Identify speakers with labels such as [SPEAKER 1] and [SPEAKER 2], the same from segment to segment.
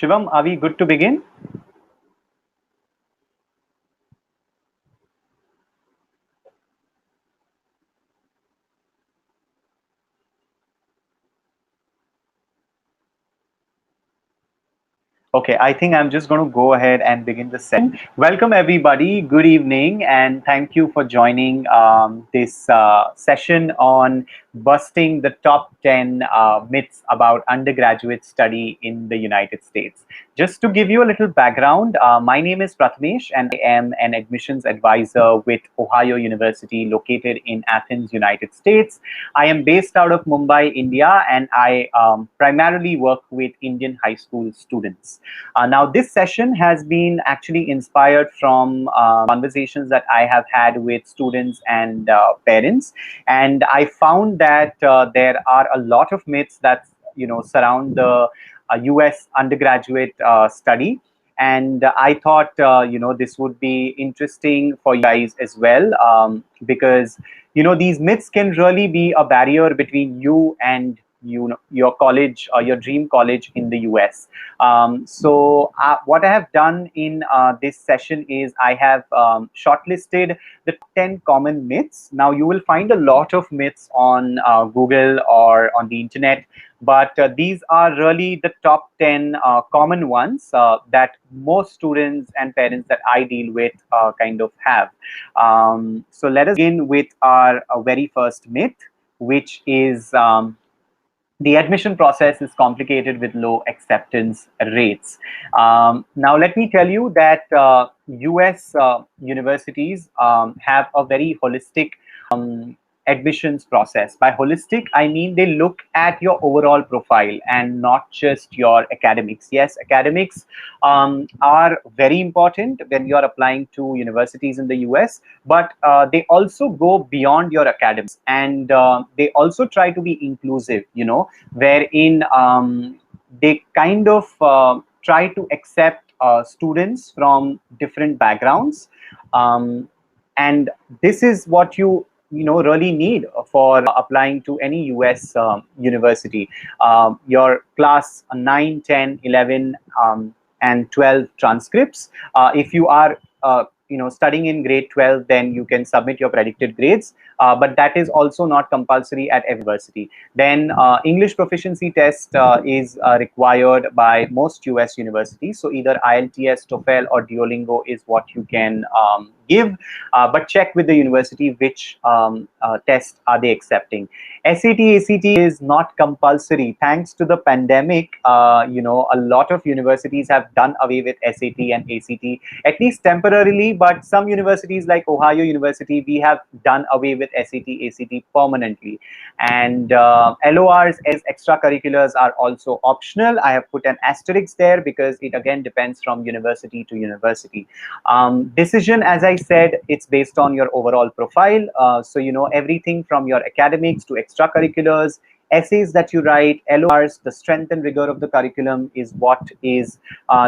[SPEAKER 1] Shivam, are we good to begin? Okay, I think I'm just going to go ahead and begin the session. Welcome, everybody. Good evening, and thank you for joining this session on busting the top 10 myths about undergraduate study in the United States. Just to give you a little background, my name is Prathamesh, and I am an admissions advisor with Ohio University, located in Athens, United States. I am based out of Mumbai, India, and I primarily work with Indian high school students. Now, this session has been actually inspired from conversations that I have had with students and parents, and I found that there are a lot of myths that surround the U.S. undergraduate study. And I thought, this would be interesting for you guys as well, because these myths can really be a barrier between you and your college or your dream college in the US. So what I have done in this session is I have shortlisted the 10 common myths. Now you will find a lot of myths on Google or on the internet, but these are really the top 10 common ones that most students and parents that I deal with kind of have. So let us begin with our very first myth, which is the admission process is complicated with low acceptance rates. Now, let me tell you that US universities have a very holistic admissions process. By holistic, I mean they look at your overall profile and not just your academics. Yes, academics are very important when you're applying to universities in the US, but they also go beyond your academics, and they also try to be inclusive, wherein they kind of try to accept students from different backgrounds. And this is what you really need for applying to any US university. Your class 9, 10, 11, and 12 transcripts. If you are studying in grade 12, then you can submit your predicted grades, but that is also not compulsory at every university. Then English proficiency test is required by most US universities. So either IELTS, TOEFL, or Duolingo is what you can give, but check with the university which test are they accepting. SAT, ACT is not compulsory. Thanks to the pandemic, a lot of universities have done away with SAT and ACT, at least temporarily, but some universities like Ohio University, we have done away with SAT, ACT permanently. And LORs as extracurriculars are also optional. I have put an asterisk there because it again depends from university to university. Decision, as I said, it's based on your overall profile. So, everything from your academics to extracurriculars, essays that you write, LORs, the strength and rigor of the curriculum is what is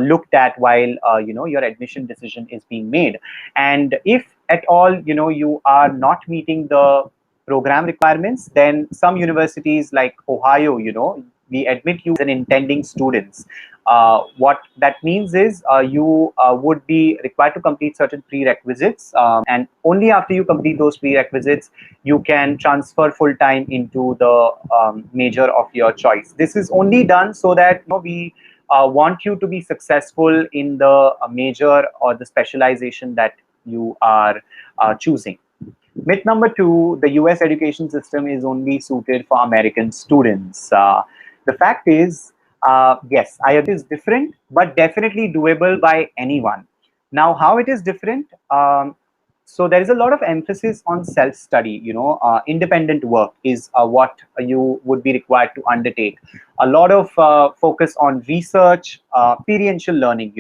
[SPEAKER 1] looked at while, your admission decision is being made. And if at all, you are not meeting the program requirements, then some universities like Ohio, we admit you as an intending students. What that means is you would be required to complete certain prerequisites, and only after you complete those prerequisites, you can transfer full-time into the major of your choice. This is only done so that we want you to be successful in the major or the specialization that you are choosing. Myth number 2, the US education system is only suited for American students. The fact is, yes, it is different, but definitely doable by anyone. Now, how it is different? So there is a lot of emphasis on self-study. Independent work is what you would be required to undertake. A lot of focus on research, experiential learning.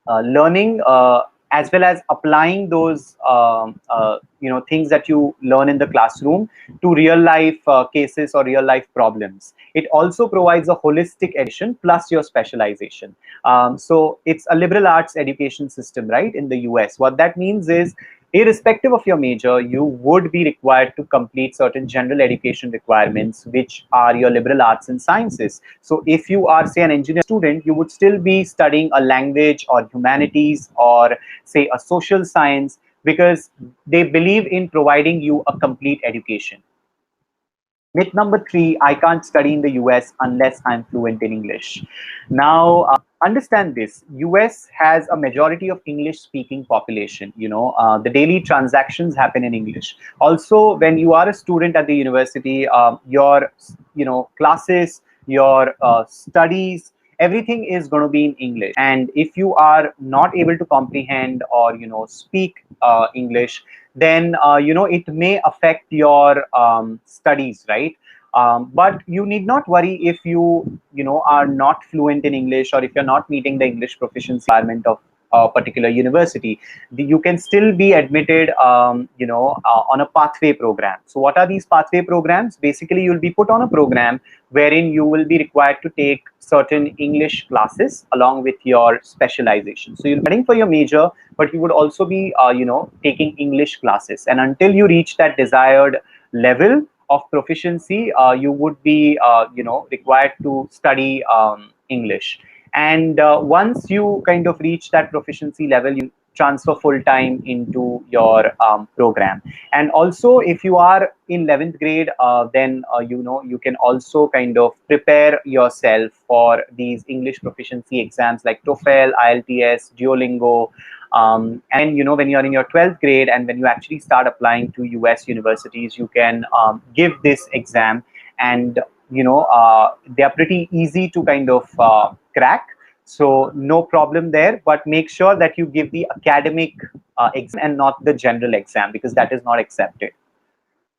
[SPEAKER 1] Learning as well as applying those things that you learn in the classroom to real life cases or real life problems. It also provides a holistic education plus your specialization. So it's a liberal arts education system, right, in the US. What that means is irrespective of your major, you would be required to complete certain general education requirements, which are your liberal arts and sciences. So if you are, say, an engineer student, you would still be studying a language or humanities or, say, a social science, because they believe in providing you a complete education. Myth number three, I can't study in the US unless I'm fluent in English. Now, understand this. US has a majority of English speaking population. The daily transactions happen in English. Also, when you are a student at the university, your, classes, your studies, everything is going to be in English. And if you are not able to comprehend or, speak English, then it may affect your studies, right? But you need not worry if you are not fluent in English, or if you're not meeting the English proficiency requirement of a particular university. You can still be admitted on a pathway program. So what are these pathway programs? Basically, you'll be put on a program wherein you will be required to take certain English classes along with your specialization. So you'll be studying for your major, but you would also be taking English classes, and until you reach that desired level of proficiency, you would be required to study English. And once you kind of reach that proficiency level, you transfer full time into your program. And also, if you are in 11th grade, then you can also kind of prepare yourself for these English proficiency exams like TOEFL, IELTS, Duolingo. And when you're in your 12th grade, and when you actually start applying to US universities, you can give this exam. And they are pretty easy to kind of crack, so no problem there. But make sure that you give the academic exam and not the general exam, because that is not accepted.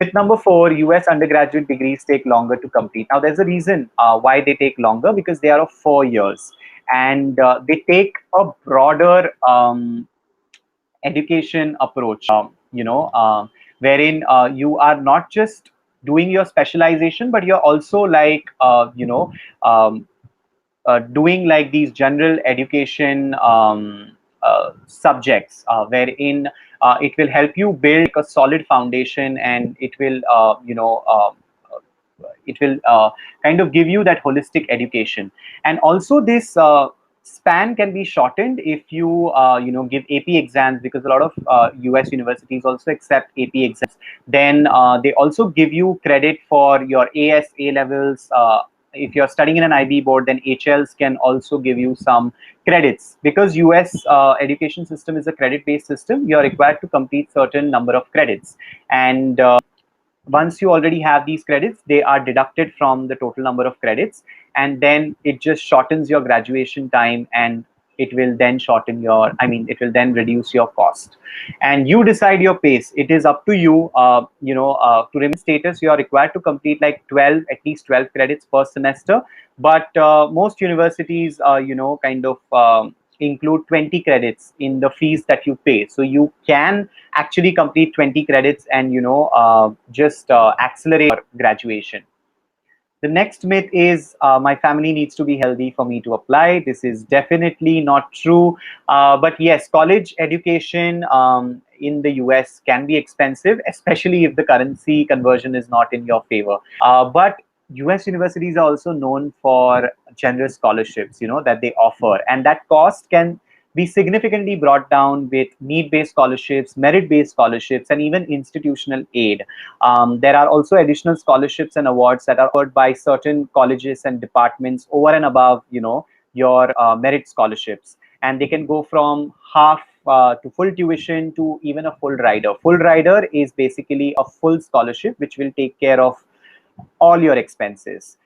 [SPEAKER 1] Myth number four, US undergraduate degrees take longer to complete. Now, there's a reason why they take longer, because they are of 4 years, and they take a broader education approach, wherein you are not just doing your specialization, but you're also like, doing like these general education subjects, wherein it will help you build like a solid foundation, and it will kind of give you that holistic education. And also, this span can be shortened if you give AP exams, because a lot of US universities also accept AP exams. Then they also give you credit for your A levels. If you're studying in an IB board, then HLs can also give you some credits, because US education system is a credit based system. You're required to complete certain number of credits, and once you already have these credits, they are deducted from the total number of credits, and then it just shortens your graduation time, and it will then it will then reduce your cost. And you decide your pace. It is up to you. To remain status, you are required to complete like 12, at least 12 credits per semester. But most universities, kind of include 20 credits in the fees that you pay. So you can actually complete 20 credits and just accelerate your graduation. The next myth is, my family needs to be healthy for me to apply. This is definitely not true. But yes, college education in the US can be expensive, especially if the currency conversion is not in your favor. But US universities are also known for generous scholarships, that they offer, and that cost can be significantly brought down with need-based scholarships, merit-based scholarships, and even institutional aid. There are also additional scholarships and awards that are offered by certain colleges and departments over and above, your merit scholarships, and they can go from half to full tuition to even a full rider. Full rider is basically a full scholarship which will take care of all your expenses.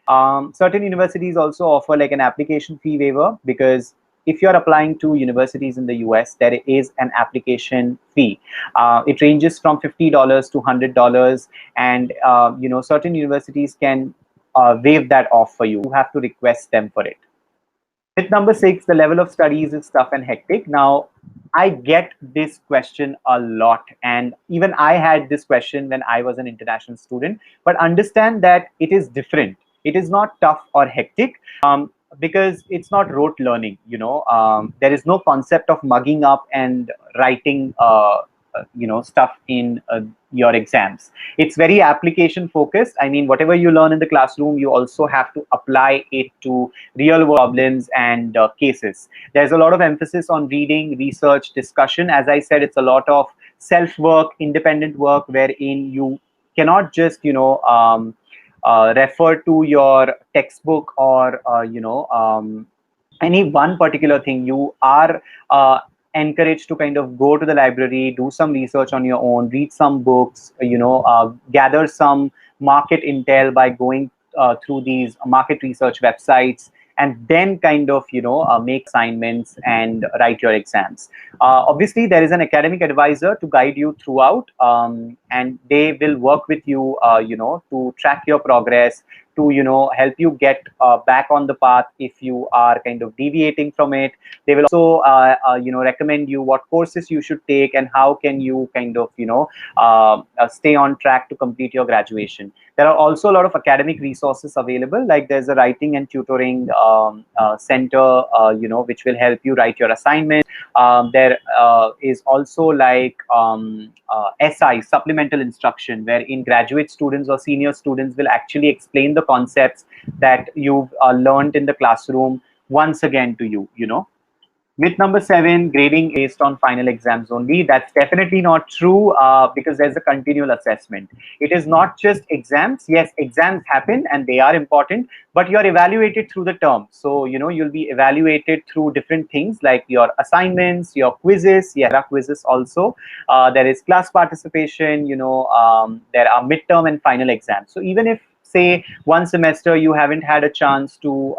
[SPEAKER 1] Certain universities also offer like an application fee waiver, because if you're applying to universities in the US, there is an application fee. It ranges from $50 to $100, and certain universities can waive that off for you. You have to request them for it. Myth number six, the level of studies is tough and hectic. Now, I get this question a lot, and even I had this question when I was an international student. But understand that it is different. It is not tough or hectic, because it's not rote learning. There is no concept of mugging up and writing stuff in your exams. It's very application focused. I mean, whatever you learn in the classroom, you also have to apply it to real world problems and cases. There's a lot of emphasis on reading, research, discussion. As I said, it's a lot of self work, independent work, wherein you cannot just refer to your textbook or any one particular thing. You are encouraged to kind of go to the library, do some research on your own, read some books, gather some market intel by going through these market research websites, and then kind of make assignments and write your exams. Obviously there is an academic advisor to guide you throughout, and they will work with you to track your progress, to help you get back on the path if you are kind of deviating from it. They will also recommend you what courses you should take and how can you kind of stay on track to complete your graduation. There are also a lot of academic resources available, like there's a writing and tutoring center which will help you write your assignment. There is also like SI, supplemental instruction, wherein graduate students or senior students will actually explain the concepts that you've learned in the classroom once again to you. Myth number 7, grading based on final exams only. That's definitely not true, because there's a continual assessment. It is not just exams. Yes, exams happen and they are important, but you're evaluated through the term. So, you'll be evaluated through different things like your assignments, your quizzes. Yeah, there are quizzes also. There is class participation, there are midterm and final exams. So even if, say, one semester you haven't had a chance to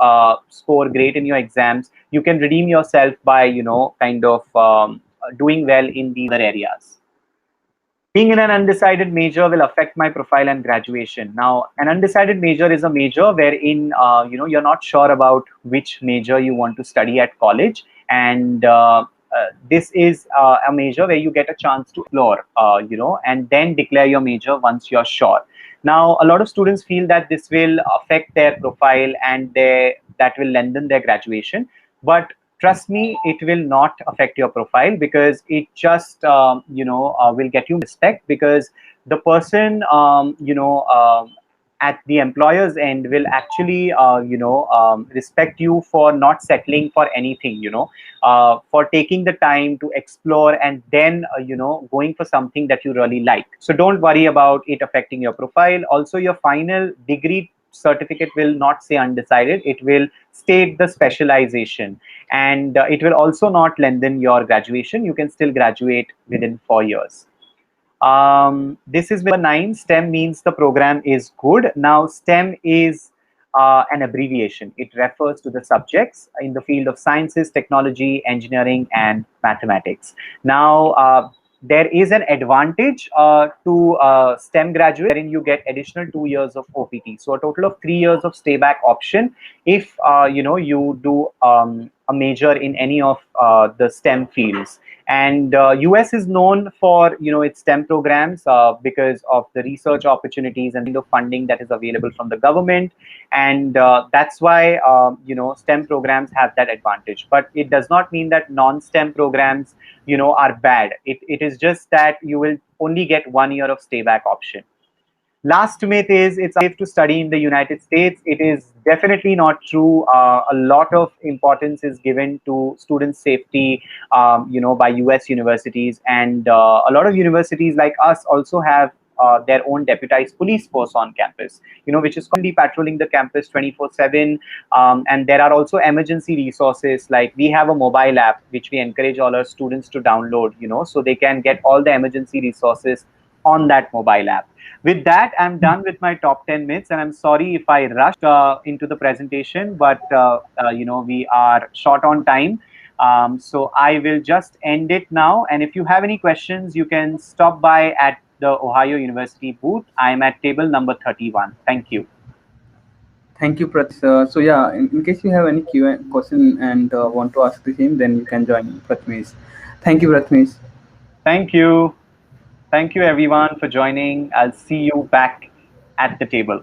[SPEAKER 1] score great in your exams, you can redeem yourself by kind of doing well in these other areas. Being in an undecided major will affect my profile and graduation. Now, an undecided major is a major wherein you're not sure about which major you want to study at college, and this is a major where you get a chance to explore, and then declare your major once you're sure. Now, a lot of students feel that this will affect their profile and that will lengthen their graduation. But trust me, it will not affect your profile, because it just will get you respect, because the person at the employer's end will actually respect you for not settling for anything, for taking the time to explore and then going for something that you really like. So don't worry about it affecting your profile. Also, your final degree certificate will not say undecided. It will state the specialization, and it will also not lengthen your graduation. You can still graduate within 4 years. This is number 9. STEM means the program is good. Now, STEM is an abbreviation. It refers to the subjects in the field of sciences, technology, engineering, and mathematics. Now, there is an advantage to STEM graduate, wherein you get additional 2 years of OPT. So a total of 3 years of stay back option if you do a major in any of the STEM fields. And US is known for its STEM programs because of the research opportunities and the funding that is available from the government, and that's why STEM programs have that advantage. But it does not mean that non-STEM programs are bad. It is just that you will only get 1 year of stay back option. Last myth is it's safe to study in the United States. It is definitely not true. A lot of importance is given to student safety, by US universities, and a lot of universities like us also have their own deputized police force on campus, which is constantly patrolling the campus 24/7. And there are also emergency resources, like we have a mobile app which we encourage all our students to download, so they can get all the emergency resources on that mobile app. With that, I'm done with my top 10 myths, and I'm sorry if I rushed into the presentation, but we are short on time. So I will just end it now. And if you have any questions, you can stop by at the Ohio University booth. I'm at table number 31. Thank you.
[SPEAKER 2] Thank you, Prath. So yeah, in case you have any Q question and want to ask the same, then you can join Prathamesh. Thank you, Prathamesh.
[SPEAKER 1] Thank you. Thank you, everyone, for joining. I'll see you back at the table.